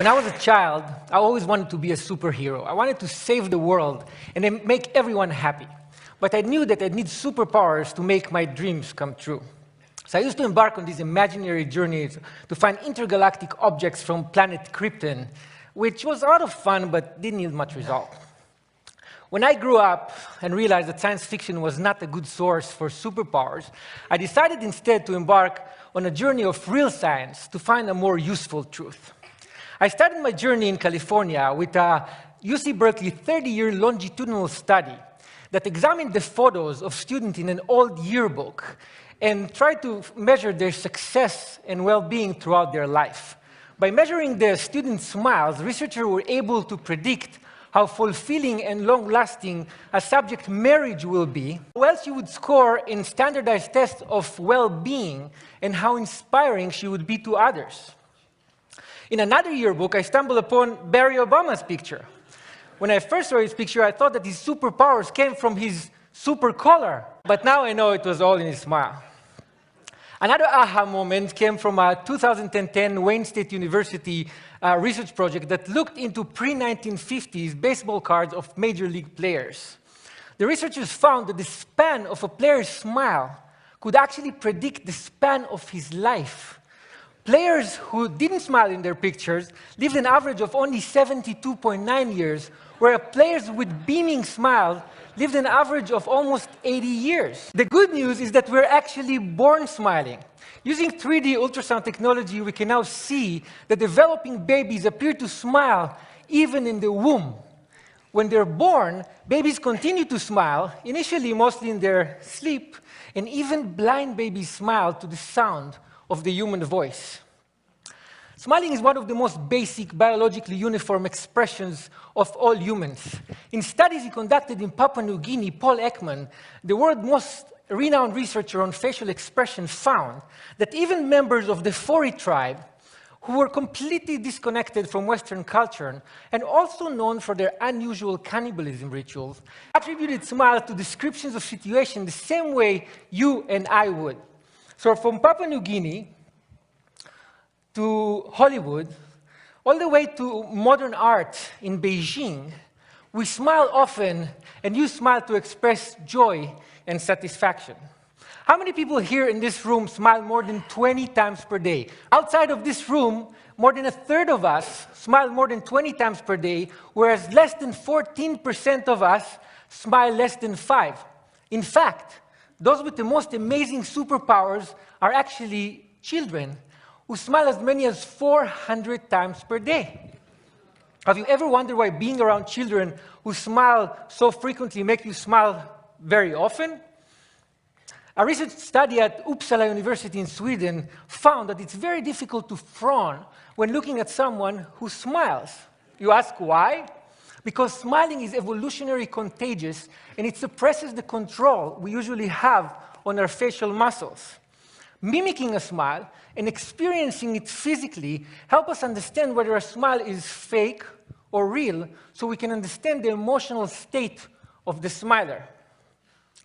When I was a child, I always wanted to be a superhero. I wanted to save the world and then make everyone happy. But I knew that I'd need superpowers to make my dreams come true. So I used to embark on these imaginary journeys to find intergalactic objects from planet Krypton, which was a lot of fun but didn't yield much result. When I grew up and realized that science fiction was not a good source for superpowers, I decided instead to embark on a journey of real science to find a more useful truth. I started my journey in California with a UC Berkeley 30-year longitudinal study that examined the photos of students in an old yearbook and tried to measure their success and well-being throughout their life. By measuring the students' smiles, researchers were able to predict how fulfilling and long-lasting a subject marriage will be, how well she would score in standardized tests of well-being, and how inspiring she would be to others. In another yearbook, I stumbled upon Barack Obama's picture. When I first saw his picture, I thought that his superpowers came from his super color, but now I know it was all in his smile. Another aha moment came from a 2010 Wayne State University research project that looked into pre-1950s baseball cards of major league players. The researchers found that the span of a player's smile could actually predict the span of his life. Players who didn't smile in their pictures lived an average of only 72.9 years, where players with beaming smiles lived an average of almost 80 years. The good news is that we're actually born smiling. Using 3D ultrasound technology, we can now see that developing babies appear to smile even in the womb. When they're born, babies continue to smile, initially mostly in their sleep, and even blind babies smile to the sound of the human voice. Smiling is one of the most basic biologically uniform expressions of all humans. In studies he conducted in Papua New Guinea, Paul Ekman, the world's most renowned researcher on facial expression, found that even members of the Fori tribe, who were completely disconnected from Western culture and also known for their unusual cannibalism rituals, attributed smiles to descriptions of situations the same way you and I would. So from Papua New Guinea to Hollywood, all the way to modern art in Beijing, we smile often and use smile to express joy and satisfaction. How many people here in this room smile more than 20 times per day? Outside of this room, more than a third of us smile more than 20 times per day, whereas less than 14% of us smile less than 5. In fact, those with the most amazing superpowers are actually children who smile as many as 400 times per day. Have you ever wondered why being around children who smile so frequently make you smile very often? A recent study at Uppsala University in Sweden found that it's very difficult to frown when looking at someone who smiles. You ask why? Because smiling is evolutionarily contagious, and it suppresses the control we usually have on our facial muscles. Mimicking a smile and experiencing it physically help us understand whether a smile is fake or real, so we can understand the emotional state of the smiler.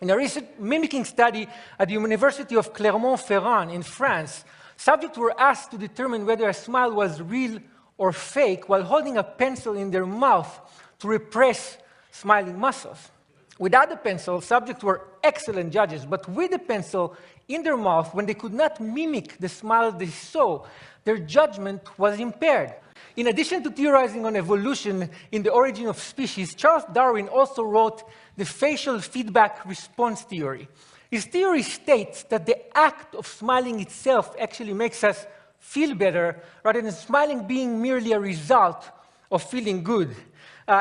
In a recent mimicking study at the University of Clermont-Ferrand in France, subjects were asked to determine whether a smile was real or fake while holding a pencil in their mouth to repress smiling muscles. Without the pencil, subjects were excellent judges, but with the pencil in their mouth, when they could not mimic the smile they saw, their judgment was impaired. In addition to theorizing on evolution in the origin of species, Charles Darwin also wrote the facial feedback response theory. His theory states that the act of smiling itself actually makes us feel better, rather than smiling being merely a result of feeling good.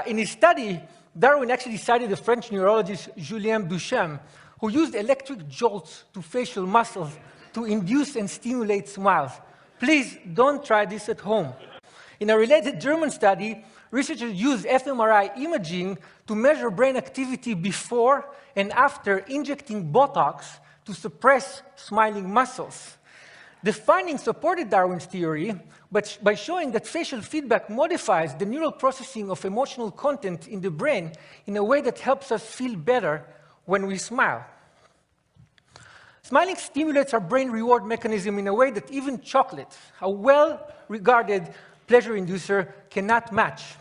In his study, Darwin actually cited the French neurologist Julien Duchamp, who used electric jolts to facial muscles to induce and stimulate smiles. Please don't try this at home. In a related German study, researchers used fMRI imaging to measure brain activity before and after injecting Botox to suppress smiling muscles. The findings supported Darwin's theory, but by showing that facial feedback modifies the neural processing of emotional content in the brain in a way that helps us feel better when we smile. Smiling stimulates our brain reward mechanism in a way that even chocolate, a well-regarded pleasure inducer cannot match.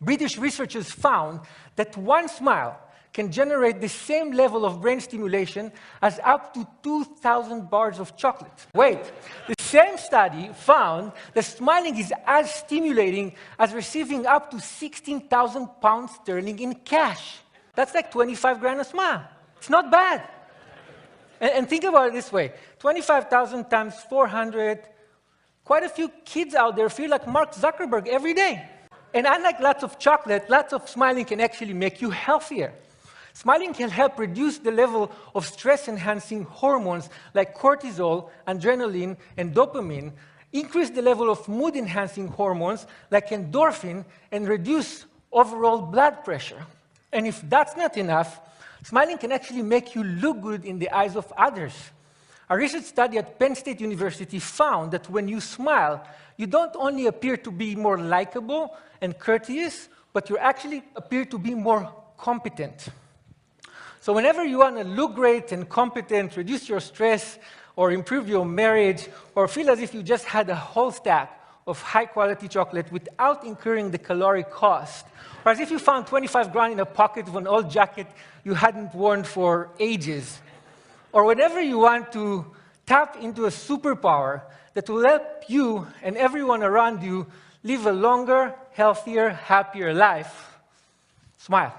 British researchers found that one smile can generate the same level of brain stimulation as up to 2,000 bars of chocolate. Wait, the same study found that smiling is as stimulating as receiving up to 16,000 pounds sterling in cash. That's like 25 grand a smile. It's not bad. And think about it this way, 25,000 times 400, quite a few kids out there feel like Mark Zuckerberg every day. And unlike lots of chocolate, lots of smiling can actually make you healthier. Smiling can help reduce the level of stress-enhancing hormones like cortisol, adrenaline, and dopamine, increase the level of mood-enhancing hormones like endorphin, and reduce overall blood pressure. And if that's not enough, smiling can actually make you look good in the eyes of others. A recent study at Penn State University found that when you smile, you don't only appear to be more likable and courteous, but you actually appear to be more competent. So whenever you want to look great and competent, reduce your stress, or improve your marriage, or feel as if you just had a whole stack of high-quality chocolate without incurring the caloric cost, or as if you found 25 grand in a pocket of an old jacket you hadn't worn for ages, or whenever you want to tap into a superpower that will help you and everyone around you live a longer, healthier, happier life, smile.